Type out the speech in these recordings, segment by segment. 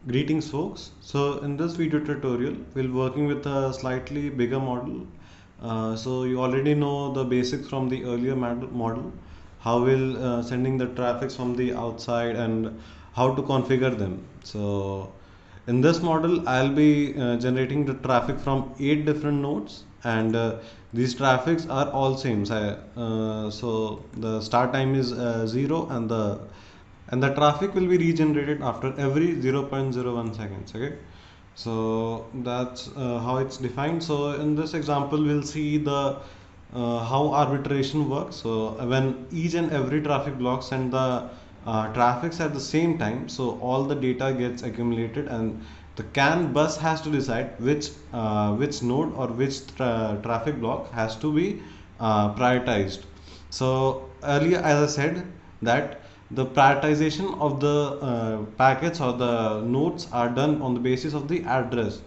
Greetings folks. So in this video tutorial, we'll working with a slightly bigger model. So you already know the basics from the earlier model, how we'll sending the traffic from the outside and how to configure them. So in this model, I'll be generating the traffic from 8 different nodes, and these traffics are all same. So the start time is 0, and the traffic will be regenerated after every 0.01 seconds. Okay, so that's how it's defined. So in this example we'll see the how arbitration works. So when each and every traffic block send the traffics at the same time, so all the data gets accumulated, and the CAN bus has to decide which node or which traffic block has to be prioritized. So earlier, as I said, that the prioritization of the packets or the nodes are done on the basis of the address.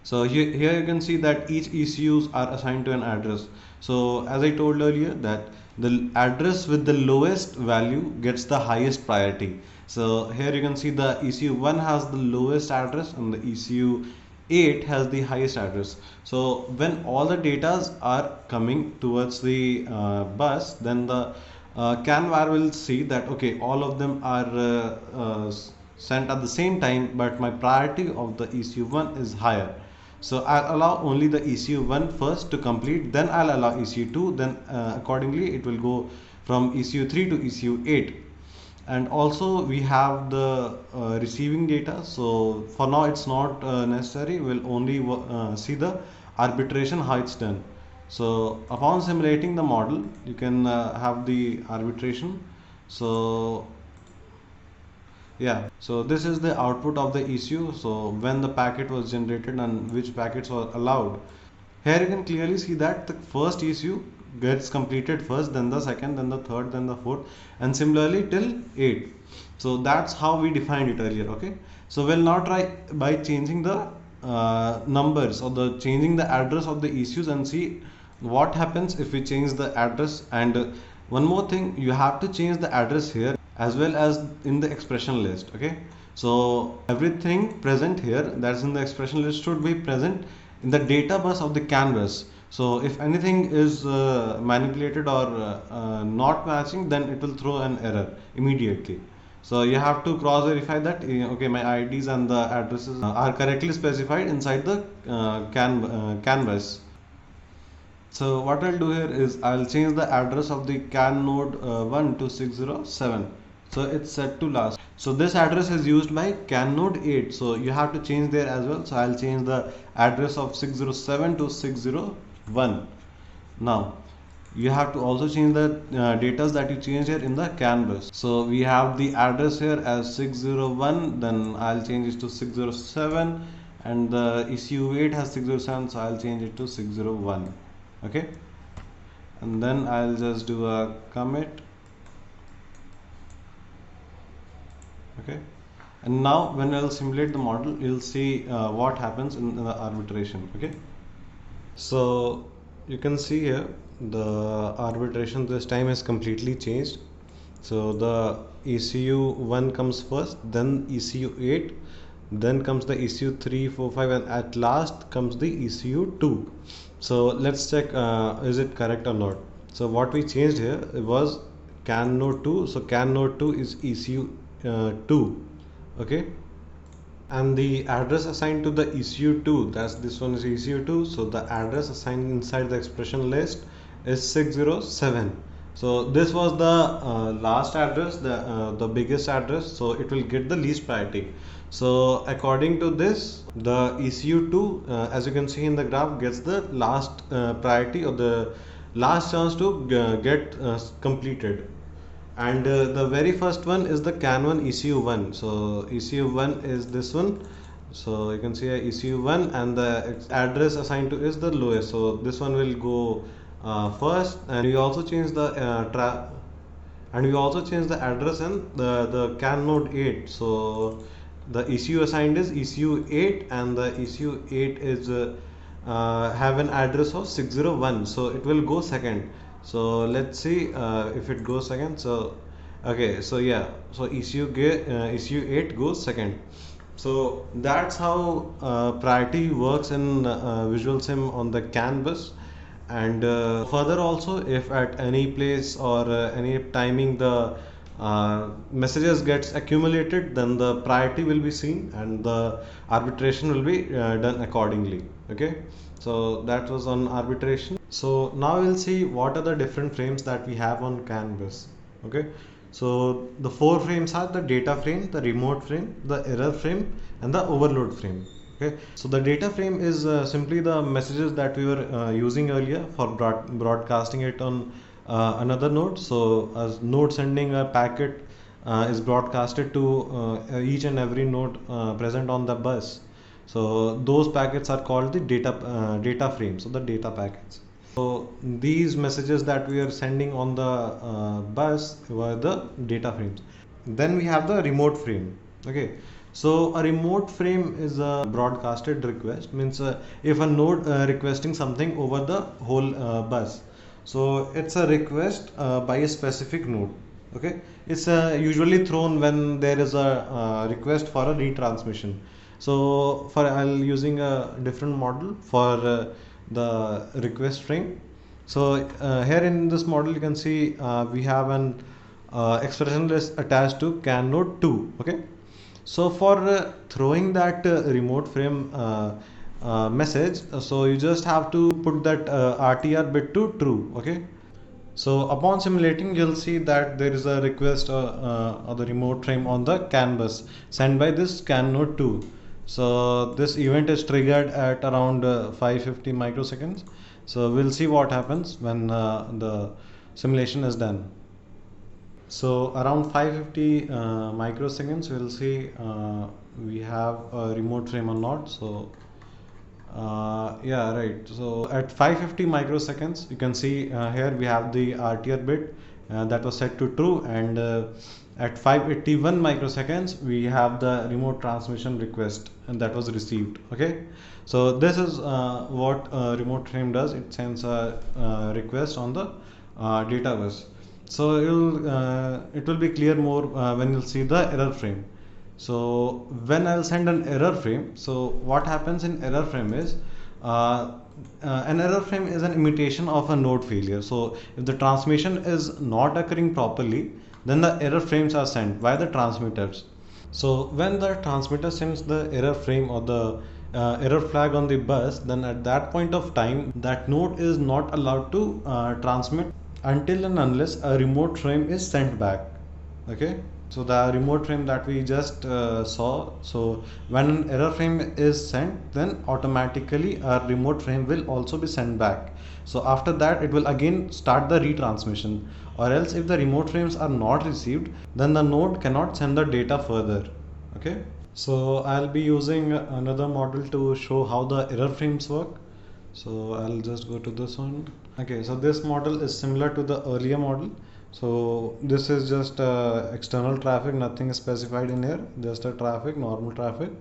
So here you can see that each ECUs are assigned to an address. So as I told earlier, that the address with the lowest value gets the highest priority. So here you can see the ECU1 has the lowest address and the ECU8 has the highest address. So when all the datas are coming towards the bus, then the CAN will see that okay, all of them are sent at the same time, but my priority of the ECU1 is higher. So I'll allow only the ECU1 first to complete, then I'll allow ECU2, then accordingly it will go from ECU3 to ECU8. And also we have the receiving data. So for now it's not necessary, we'll only see the arbitration, how it's done. So upon simulating the model, you can have the arbitration. So yeah, so this is the output of the ECU. So when the packet was generated and which packets were allowed. Here you can clearly see that the first ECU gets completed first, then the second, then the third, then the fourth, and similarly till 8. So that's how we defined it earlier. Okay, so we'll now try by changing the numbers or the changing the address of the ECUs and see what happens if we change the address. And one more thing, you have to change the address here as well as in the expression list. Okay, so everything present here that's in the expression list should be present in the data bus of the CAN bus. So if anything is manipulated or not matching, then it will throw an error immediately. So you have to cross verify that okay, my IDs and the addresses are correctly specified inside the CAN bus. So what I'll do here is I'll change the address of the CAN node 1 to 607. So it's set to last. So this address is used by CAN node 8. So you have to change there as well. So I'll change the address of 607 to 601. Now you have to also change the data that you change here in the CAN bus. So we have the address here as 601, then I'll change it to 607, and the ECU8 has 607, so I'll change it to 601. Okay, and then I'll just do a commit. Okay, and now when I'll simulate the model, you'll see what happens in the arbitration. Okay, so you can see here the arbitration this time is completely changed. So the ECU1 comes first, then ECU8, then comes the ECU3, 4, 5, and at last comes the ECU2. So let's check is it correct or not. So what we changed here was CAN node 2. So CAN node 2 is ECU2. Okay, and the address assigned to the ECU2, that's this one is ECU2. So the address assigned inside the expression list is 607. So this was the last address, the biggest address, so it will get the least priority. So according to this, the ECU2 as you can see in the graph gets the last priority or the last chance to get completed. And the very first one is the CAN1 ECU1. So ECU1 is this one. So you can see ECU1, and the address assigned to is the lowest. So this one will go first, and we also change the address and the CAN node 8. So the ECU assigned is ECU8, and the ECU8 is have an address of 601. So it will go second. So let's see if it goes second. So okay, so yeah, so ECU8 goes second. So that's how priority works in Visual Sim on the CAN bus. And further also, if at any place or any timing the messages gets accumulated, then the priority will be seen and the arbitration will be done accordingly. Okay, so that was on arbitration. So now we'll see what are the different frames that we have on CAN bus. Okay, so the four frames are the data frame, the remote frame, the error frame, and the overload frame. Okay, so the data frame is simply the messages that we were using earlier for broadcasting it on another node. So as node sending a packet is broadcasted to each and every node present on the bus. So those packets are called the data frames, so the data packets. So these messages that we are sending on the bus were the data frames. Then we have the remote frame. Okay, so a remote frame is a broadcasted request, means if a node requesting something over the whole bus. So it's a request by a specific node. Okay, it's usually thrown when there is a request for a retransmission. So for I'll using a different model for the request frame. So here in this model you can see we have an expression list attached to CAN node 2. Okay, so for throwing that remote frame message, so you just have to put that RTR bit to true. Okay, so upon simulating you'll see that there is a request of the remote frame on the CAN bus sent by this CAN node 2. So this event is triggered at around 550 microseconds. So we'll see what happens when the simulation is done. So around 550 microseconds, we'll see we have a remote frame or not. So yeah, right. So at 550 microseconds, you can see here we have the RTR bit that was set to true, and at 581 microseconds, we have the remote transmission request and that was received. Okay, so this is what remote frame does. It sends a request on the data bus. So it will be clear more when you'll see the error frame. So when I'll send an error frame, so what happens in error frame is an error frame is an imitation of a node failure. So if the transmission is not occurring properly, then the error frames are sent by the transmitters. So when the transmitter sends the error frame or the error flag on the bus, then at that point of time that node is not allowed to transmit until and unless a remote frame is sent back. Okay, so the remote frame that we just saw, so when an error frame is sent, then automatically a remote frame will also be sent back. So after that it will again start the retransmission, or else if the remote frames are not received, then the node cannot send the data further. Okay, so I'll be using another model to show how the error frames work. So I'll just go to this one. Okay, so this model is similar to the earlier model. So this is just external traffic, nothing is specified in here, just a traffic, normal traffic.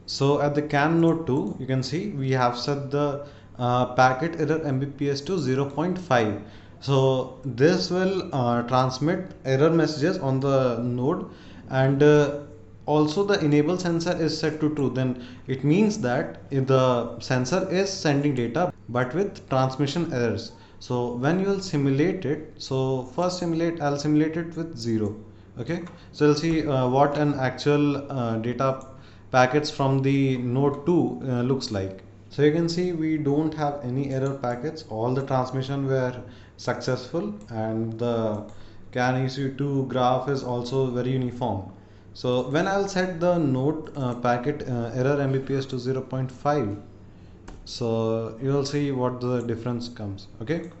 So at the CAN node 2, you can see we have set the packet error Mbps to 0.5. So this will transmit error messages on the node, and also the enable sensor is set to true. Then it means that if the sensor is sending data but with transmission errors. So when you will simulate it, so first I'll simulate it with 0. Okay, so you'll see what an actual data packets from the node 2 looks like. So you can see we don't have any error packets, all the transmission were successful, and the CAN ECU2 graph is also very uniform. So when I'll set the node packet error Mbps to 0.5, so you will see what the difference comes. Okay,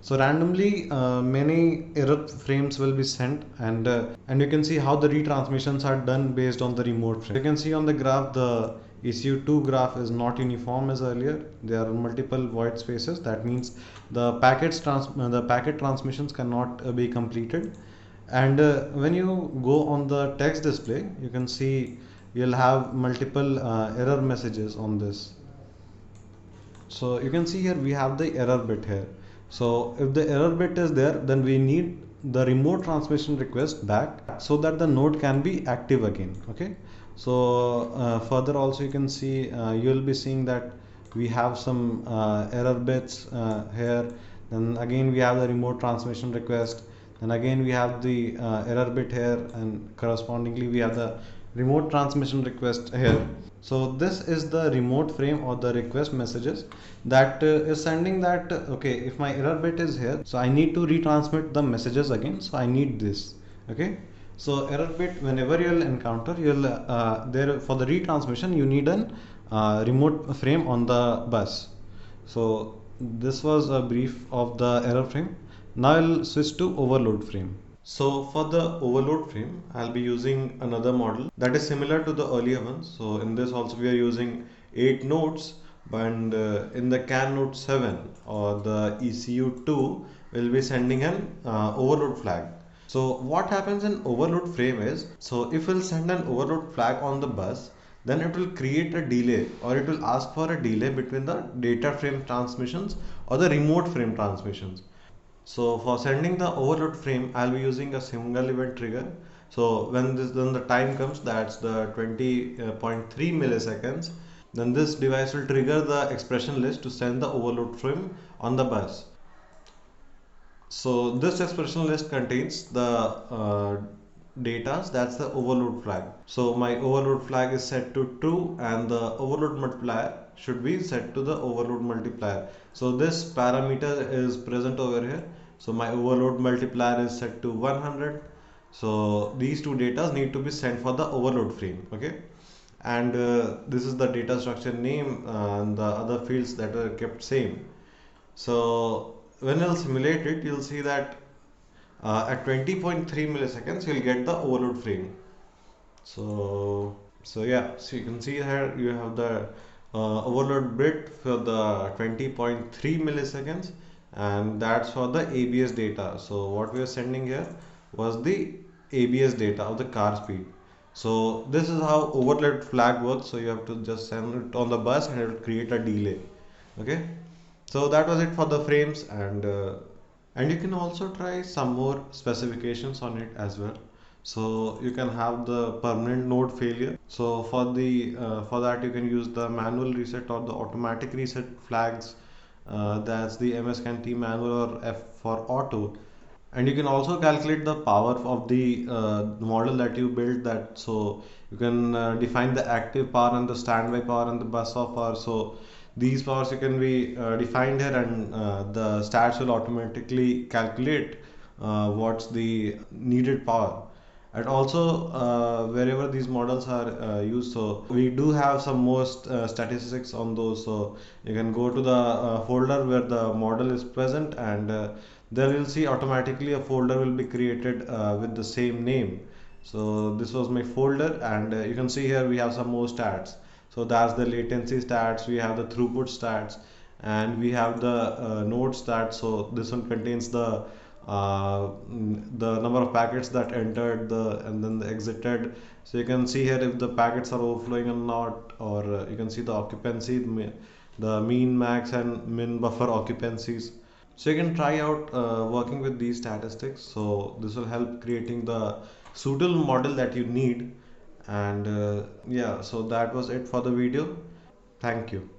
so randomly many error frames will be sent, and you can see how the retransmissions are done based on the remote frame. You can see on the graph the ECU2 graph is not uniform as earlier. There are multiple void spaces. That means the packet transmissions cannot be completed. And when you go on the text display, you can see you'll have multiple error messages on this. So you can see here we have the error bit here. So if the error bit is there, then we need the remote transmission request back so that the node can be active again. Okay, So further also you can see, you'll be seeing that we have some error bits here. Then again we have the remote transmission request, and again we have the error bit here, and correspondingly we have the remote transmission request here. So this is the remote frame or the request messages that is sending that okay, if my error bit is here, so I need to retransmit the messages again, so I need this. Okay, so error bit, whenever you'll encounter, you'll there for the retransmission you need an remote frame on the bus. So this was a brief of the error frame. Now I'll switch to overload frame. So for the overload frame, I'll be using another model that is similar to the earlier one. So in this also we are using 8 nodes, and in the CAN node 7 or the ECU2 will be sending an overload flag. So what happens in overload frame is, so if we'll send an overload flag on the bus, then it will create a delay, or it will ask for a delay between the data frame transmissions or the remote frame transmissions. So for sending the overload frame, I'll be using a single event trigger. So when the time comes, that's the 20.3 milliseconds, then this device will trigger the expression list to send the overload frame on the bus. So this expression list contains the data, that's the overload flag. So my overload flag is set to true, and the overload multiplier should be set to the overload multiplier. So this parameter is present over here. So my overload multiplier is set to 100. So these two data need to be sent for the overload frame. Okay, and this is the data structure name, and the other fields that are kept same. So when you'll simulate it, you'll see that at 20.3 milliseconds you'll get the overload frame. So yeah, so you can see here you have the overload bit for the 20.3 milliseconds, and that's for the ABS data. So what we are sending here was the ABS data of the car speed. So this is how overload flag works. So you have to just send it on the bus and it will create a delay. Okay, so that was it for the frames, and you can also try some more specifications on it as well. So you can have the permanent node failure. So for that you can use the manual reset or the automatic reset flags. That's the MSCAN-T manual or F for auto. And you can also calculate the power of the model that you built, that so you can define the active power and the standby power and the bus off power. So these powers you can be defined here, and the stats will automatically calculate what's the needed power. And also wherever these models are used, so we do have some more statistics on those. So you can go to the folder where the model is present, and there you'll see automatically a folder will be created with the same name. So this was my folder, and you can see here we have some more stats. So that's the latency stats, we have the throughput stats, and we have the node stats. So this one contains the number of packets that entered and then the exited. So you can see here if the packets are overflowing or not, or you can see the occupancy, the mean, max and min buffer occupancies. So you can try out working with these statistics. So this will help creating the suitable model that you need. And yeah, so that was it for the video. Thank you.